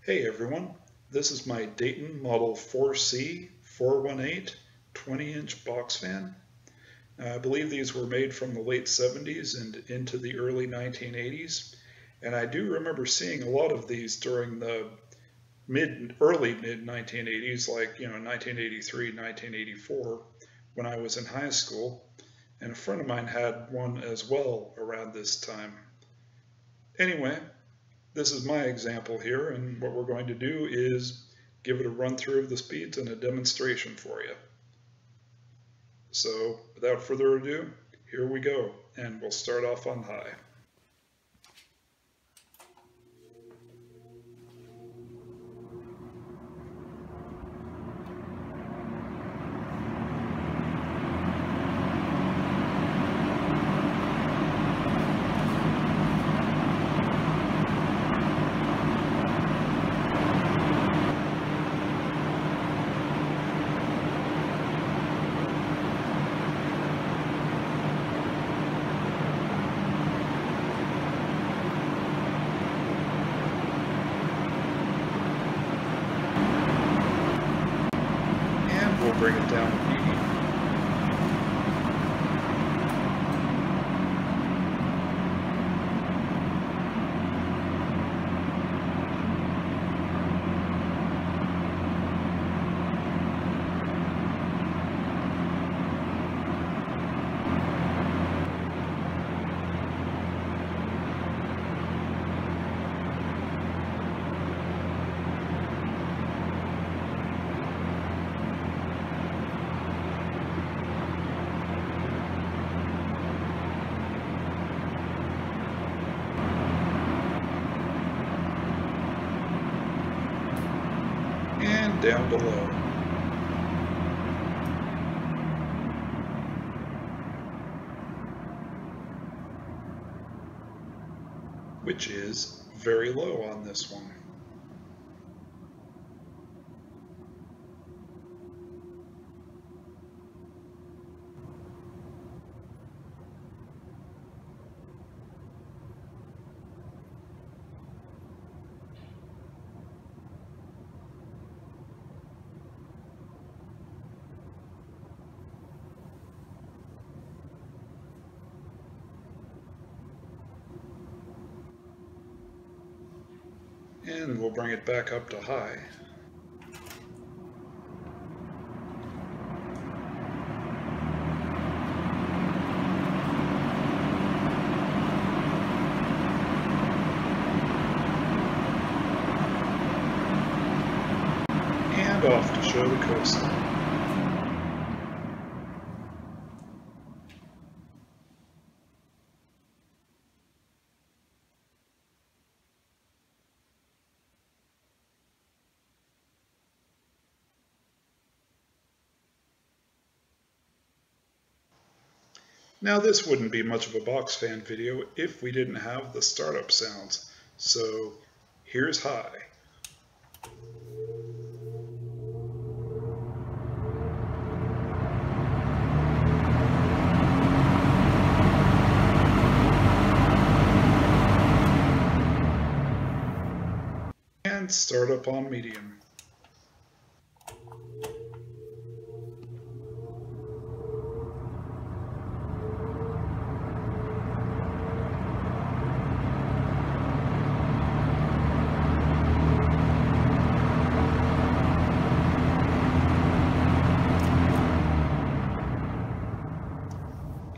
Hey everyone, this is my Dayton Model 4C 418 20-inch box fan. I believe these were made from the late 70s and into the early 1980s, and I do remember seeing a lot of these during the early mid 1980s, like 1983, 1984, when I was in high school, and a friend of mine had one as well around this time. Anyway, this is my example here, and what we're going to do is give it a run through of the speeds and a demonstration for you. So without further ado, here we go, and we'll start off on high. We'll bring it down to medium. And down below. Which is very low on this one. And we'll bring it back up to high. And off to show the coastline. Now this wouldn't be much of a box fan video if we didn't have the startup sounds. So here's high. And start up on medium.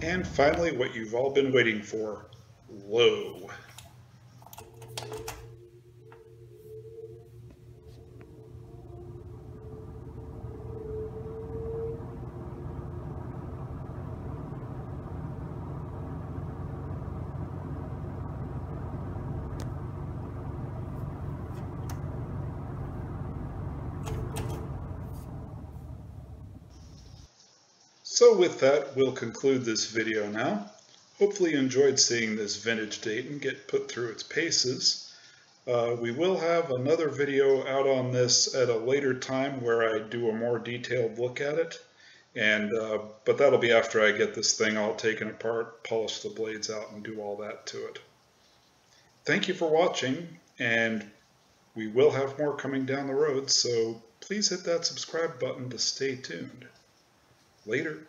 And finally, what you've all been waiting for, low. So with that, we'll conclude this video now. Hopefully you enjoyed seeing this vintage Dayton get put through its paces. We will have another video out on this at a later time where I do a more detailed look at it. But that'll be after I get this thing all taken apart, polish the blades out, and do all that to it. Thank you for watching, and We will have more coming down the road, so please hit that subscribe button to stay tuned. Later.